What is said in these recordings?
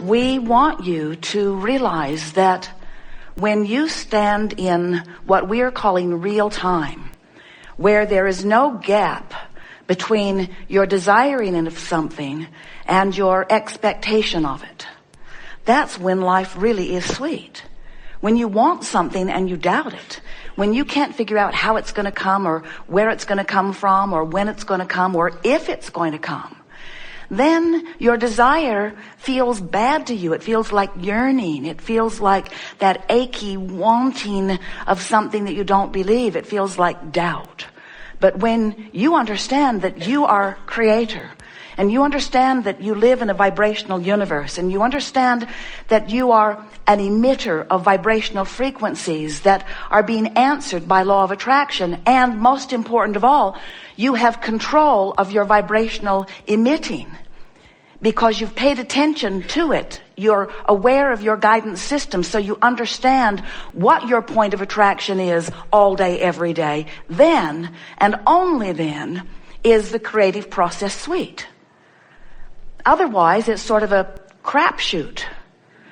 We want you to realize that when you stand in what we are calling real time, where there is no gap between your desiring of something and your expectation of it, that's when life really is sweet. When you want something and you doubt it, when you can't figure out how it's going to come or where it's going to come from or when it's going to come or if it's going to come, then your desire feels bad to you. It feels like yearning. It feels like that achy wanting of something that you don't believe. It feels like doubt. But when you understand that you are creator, and you understand that you live in a vibrational universe, and you understand that you are an emitter of vibrational frequencies that are being answered by law of attraction, and most important of all, you have control of your vibrational emitting because you've paid attention to it. You're aware of your guidance system, so you understand what your point of attraction is all day, every day. Then, and only then, is the creative process sweet. Otherwise, it's sort of a crapshoot.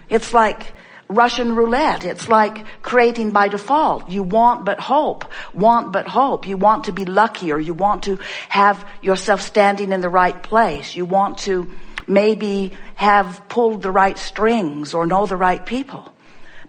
It's like Russian roulette. It's like creating by default. You want but hope. Want but hope. You want to be lucky, or you want to have yourself standing in the right place. You want to maybe have pulled the right strings or know the right people.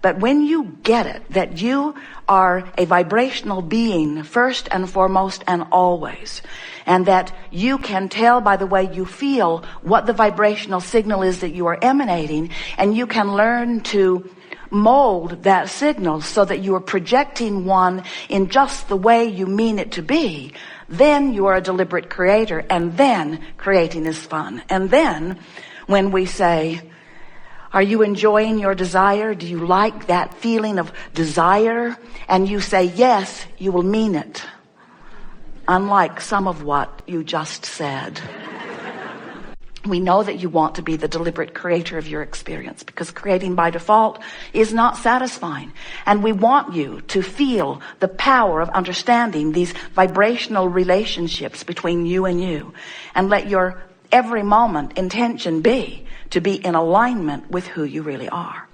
But when you get it, that you are a vibrational being first and foremost and always, and that you can tell by the way you feel what the vibrational signal is that you are emanating, and you can learn to mold that signal so that you are projecting one in just the way you mean it to be, then you are a deliberate creator, and then creating is fun. And then when we say, are you enjoying your desire? Do you like that feeling of desire? And you say yes, you will mean it. Unlike some of what you just said. We know that you want to be the deliberate creator of your experience, because creating by default is not satisfying. And we want you to feel the power of understanding these vibrational relationships between you, and let your every moment intention be to be in alignment with who you really are.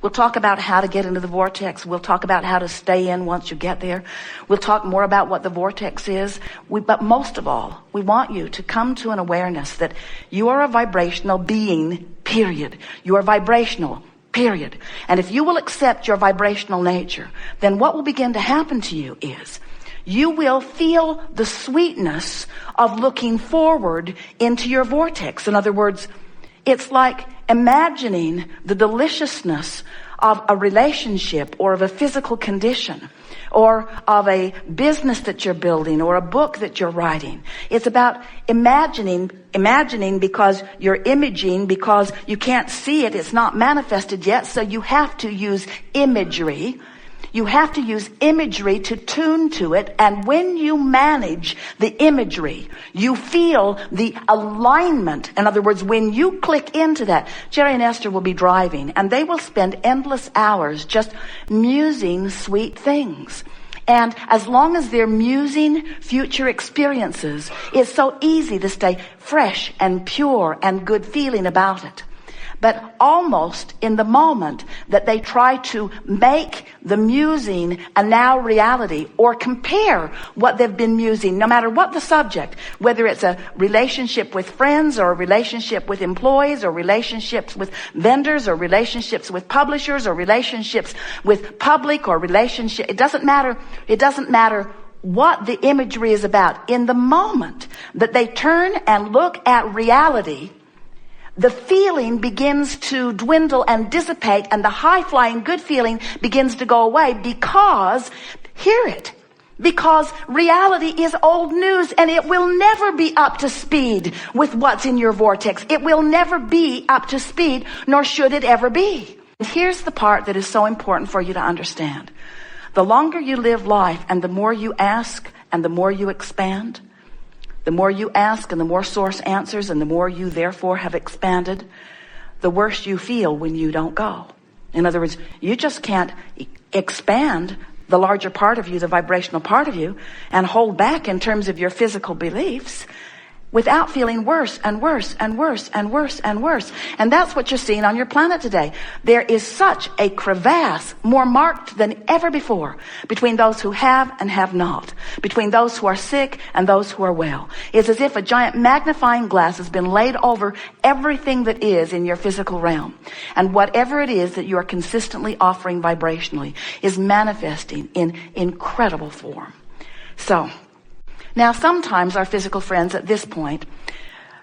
We'll talk about how to get into the vortex. We'll talk about how to stay in once you get there. We'll talk more about what the vortex is. But most of all, we want you to come to an awareness that you are a vibrational being, period. You are vibrational, period. And if you will accept your vibrational nature, then what will begin to happen to you is you will feel the sweetness of looking forward into your vortex. In other words, it's like imagining the deliciousness of a relationship or of a physical condition or of a business that you're building or a book that you're writing. It's about imagining because you're imaging, because you can't see it. It's not manifested yet. So you have to use imagery. You have to use imagery to tune to it. And when you manage the imagery, you feel the alignment. In other words, when you click into that, Jerry and Esther will be driving, and they will spend endless hours just musing sweet things. And as long as they're musing future experiences, it's so easy to stay fresh and pure and good feeling about it. But almost in the moment that they try to make the musing a now reality, or compare what they've been musing, no matter what the subject, whether it's a relationship with friends or a relationship with employees or relationships with vendors or relationships with publishers or relationships with public or relationship, it doesn't matter. It doesn't matter what the imagery is about. In the moment that they turn and look at reality, the feeling begins to dwindle and dissipate, and the high-flying good feeling begins to go away because, hear it, because reality is old news, and it will never be up to speed with what's in your vortex. It will never be up to speed, nor should it ever be. And here's the part that is so important for you to understand. The longer you live life, and the more you ask, and the more you expand, the more you ask and the more source answers and the more you therefore have expanded, the worse you feel when you don't go. In other words, you just can't expand the larger part of you, the vibrational part of you, and hold back in terms of your physical beliefs. without feeling worse and worse and worse and worse and worse. And that's what you're seeing on your planet today. There is such a crevasse, more marked than ever before, between those who have and have not, between those who are sick and those who are well. It's as if a giant magnifying glass has been laid over everything that is in your physical realm. And whatever it is that you are consistently offering vibrationally is manifesting in incredible form. So, now, sometimes our physical friends at this point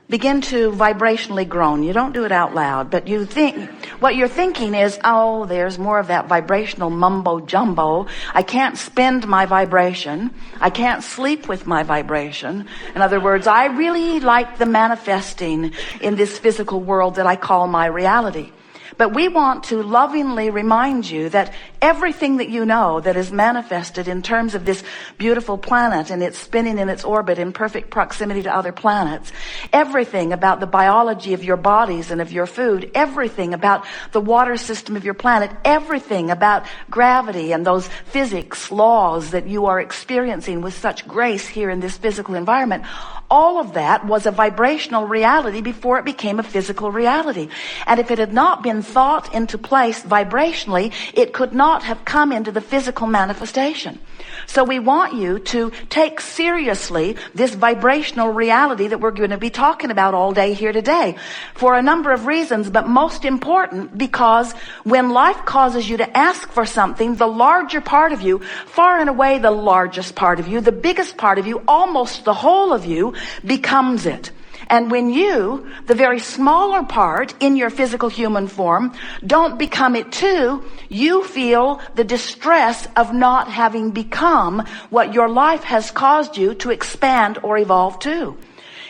begin to vibrationally groan. You don't do it out loud, but you think, what you're thinking is, oh, there's more of that vibrational mumbo jumbo. I can't spend my vibration. I can't sleep with my vibration. In other words, I really like the manifesting in this physical world that I call my reality. But we want to lovingly remind you that everything that you know that is manifested in terms of this beautiful planet and it's spinning in its orbit in perfect proximity to other planets, everything about the biology of your bodies and of your food, everything about the water system of your planet, everything about gravity and those physics laws that you are experiencing with such grace here in this physical environment, all of that was a vibrational reality before it became a physical reality. And if it had not been thought into place vibrationally, it could not have come into the physical manifestation. So we want you to take seriously this vibrational reality that we're going to be talking about all day here today for a number of reasons, but most important because when life causes you to ask for something, the larger part of you, far and away the largest part of you, the biggest part of you, almost the whole of you, becomes it. And when you, the very smaller part in your physical human form, don't become it too, you feel the distress of not having become what your life has caused you to expand or evolve to.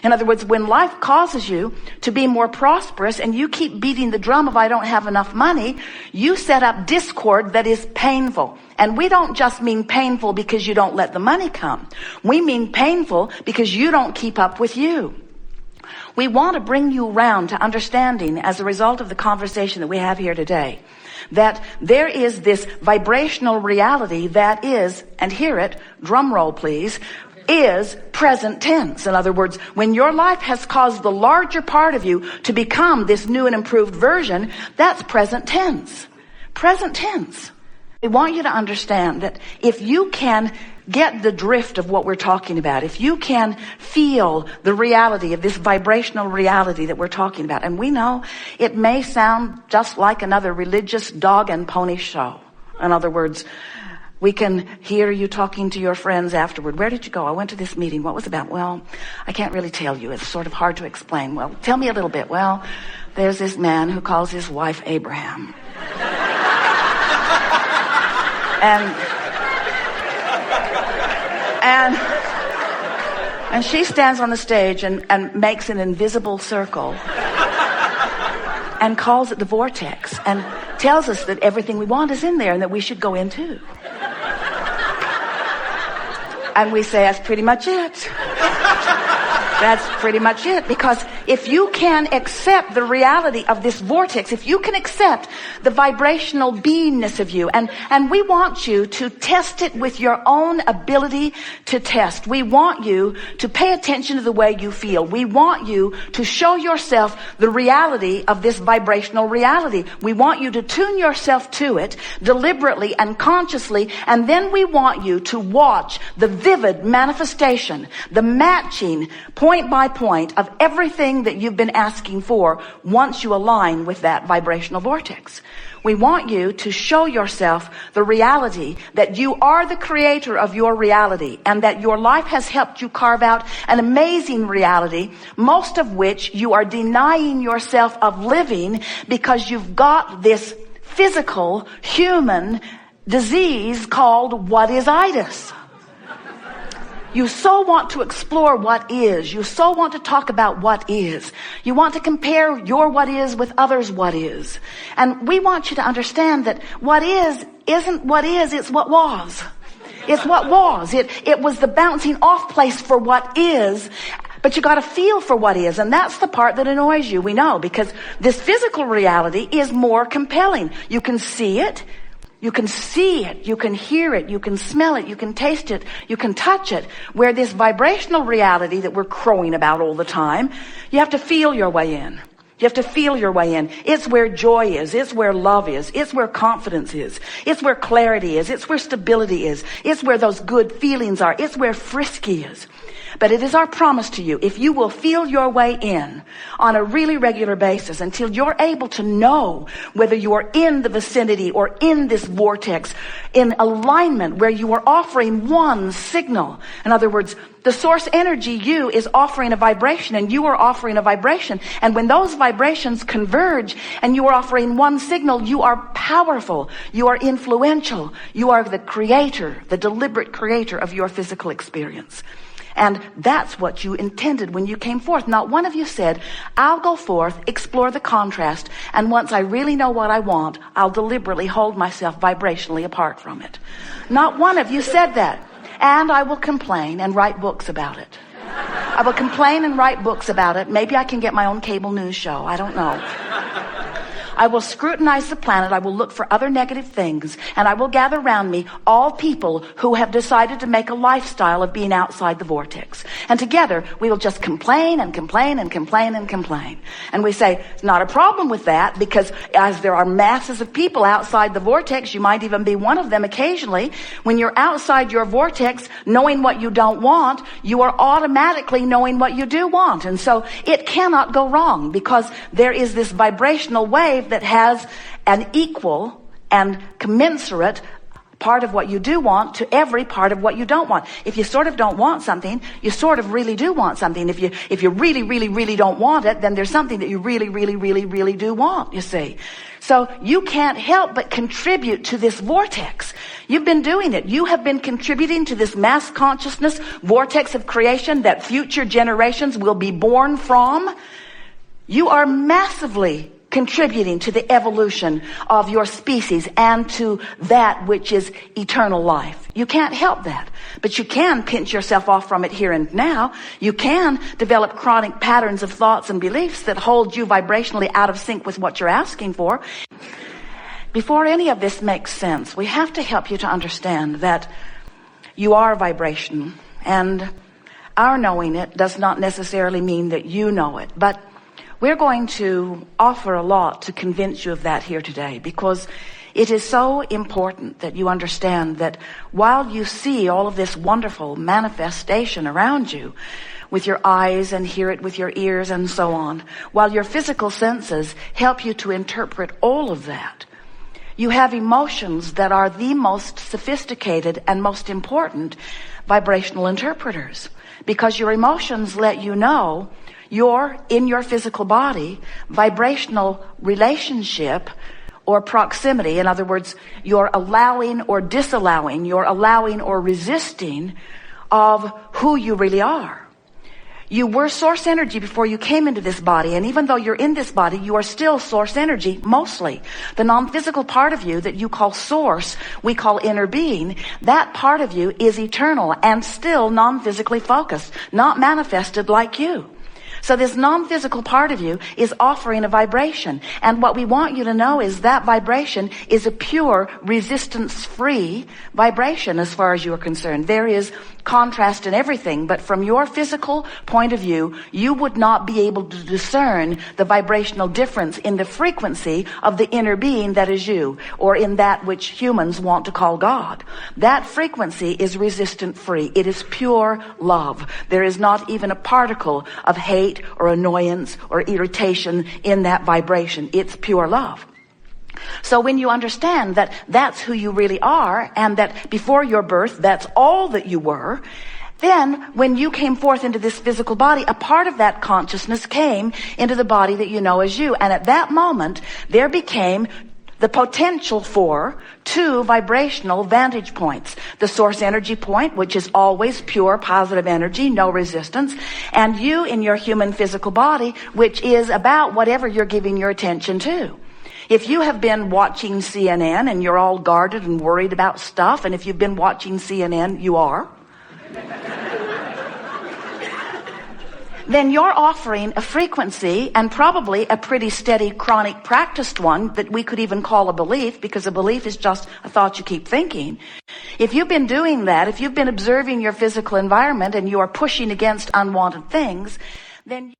In other words, when life causes you to be more prosperous and you keep beating the drum of I don't have enough money, you set up discord that is painful. And we don't just mean painful because you don't let the money come. We mean painful because you don't keep up with you. We want to bring you around to understanding, as a result of the conversation that we have here today, that there is this vibrational reality that is, and hear it, drum roll please, is present tense. In other words, when your life has caused the larger part of you to become this new and improved version, that's present tense. Present tense. We want you to understand that if you can get the drift of what we're talking about, if you can feel the reality of this vibrational reality that we're talking about, and we know it may sound just like another religious dog and pony show. In other words, we can hear you talking to your friends afterward. Where did you go? I went to this meeting. What was it about? Well, I can't really tell you. It's sort of hard to explain. Well, tell me a little bit. Well, there's this man who calls his wife Abraham. And she stands on the stage and makes an invisible circle and calls it the vortex and tells us that everything we want is in there and that we should go in too. And we say, that's pretty much it. That's pretty much it. Because if you can accept the reality of this vortex, if you can accept the vibrational beingness of you, and we want you to test it with your own ability to test. We want you to pay attention to the way you feel. We want you to show yourself the reality of this vibrational reality. We want you to tune yourself to it deliberately and consciously, and then we want you to watch the vivid manifestation, the matching point by point of everything that you've been asking for once you align with that vibrational vortex. We want you to show yourself the reality that you are the creator of your reality and that your life has helped you carve out an amazing reality, most of which you are denying yourself of living because you've got this physical human disease called what-is-itis. You so want to explore what is. You so want to talk about what is. You want to compare your what is with others' what is. And we want you to understand that what is isn't what is, it's what was. It's what was. It was the bouncing off place for what is. But you got to feel for what is, and that's the part that annoys you, we know, because this physical reality is more compelling. You can see it, You can see it, you can hear it, you can smell it, you can taste it, you can touch it. Where this vibrational reality that we're crowing about all the time, you have to feel your way in. You have to feel your way in. It's where joy is. It's where love is. It's where confidence is. It's where clarity is. It's where stability is. It's where those good feelings are. It's where frisky is. But it is our promise to you, if you will feel your way in on a really regular basis until you're able to know whether you are in the vicinity or in this vortex, in alignment where you are offering one signal. In other words, the source energy, you, is offering a vibration and you are offering a vibration. And when those vibrations converge and you are offering one signal, you are powerful. You are influential. You are the creator, the deliberate creator of your physical experience. And that's what you intended when you came forth. Not one of you said, I'll go forth, explore the contrast, and once I really know what I want, I'll deliberately hold myself vibrationally apart from it. Not one of you said that. And I will complain and write books about it. I will complain and write books about it. Maybe I can get my own cable news show. I don't know. I will scrutinize the planet. I will look for other negative things. And I will gather around me all people who have decided to make a lifestyle of being outside the vortex. And together, we will just complain and complain and complain and complain. And we say, it's not a problem with that, because as there are masses of people outside the vortex, you might even be one of them occasionally. When you're outside your vortex, knowing what you don't want, you are automatically knowing what you do want. And so it cannot go wrong, because there is this vibrational wave that has an equal and commensurate part of what you do want to every part of what you don't want. If you sort of don't want something, you sort of really do want something. If you really, really, really don't want it, then there's something that you really, really, really, really do want, you see. So you can't help but contribute to this vortex. You've been doing it. You have been contributing to this mass consciousness vortex of creation that future generations will be born from. You are massively contributing to the evolution of your species and to that which is eternal life. You can't help that. But you can pinch yourself off from it here and now. You can develop chronic patterns of thoughts and beliefs that hold you vibrationally out of sync with what you're asking for. Before any of this makes sense, we have to help you to understand that you are vibration, and our knowing it does not necessarily mean that you know it. But we're going to offer a lot to convince you of that here today, because it is so important that you understand that while you see all of this wonderful manifestation around you with your eyes and hear it with your ears and so on, while your physical senses help you to interpret all of that, you have emotions that are the most sophisticated and most important vibrational interpreters, because your emotions let you know your, in your physical body, vibrational relationship or proximity. In other words, your allowing or disallowing, your allowing or resisting of who you really are. You were source energy before you came into this body, and even though you're in this body, you are still source energy, mostly. The non-physical part of you that you call source, we call inner being, that part of you is eternal and still non-physically focused, not manifested like you. So this non-physical part of you is offering a vibration. And what we want you to know is that vibration is a pure, resistance-free vibration as far as you are concerned. There is contrast in everything, but from your physical point of view, you would not be able to discern the vibrational difference in the frequency of the inner being that is you, or in that which humans want to call God. That frequency is resistant-free. It is pure love. There is not even a particle of hate or annoyance or irritation in that vibration. It's pure love. So when you understand that that's who you really are, and that before your birth, that's all that you were, then when you came forth into this physical body, a part of that consciousness came into the body that you know as you. And at that moment, there became the potential for two vibrational vantage points. The source energy point, which is always pure positive energy, no resistance, and you in your human physical body, which is about whatever you're giving your attention to. If you have been watching CNN and you're all guarded and worried about stuff, and if you've been watching CNN, you are, then you're offering a frequency, and probably a pretty steady, chronic, practiced one that we could even call a belief, because a belief is just a thought you keep thinking. If you've been doing that, if you've been observing your physical environment and you are pushing against unwanted things, then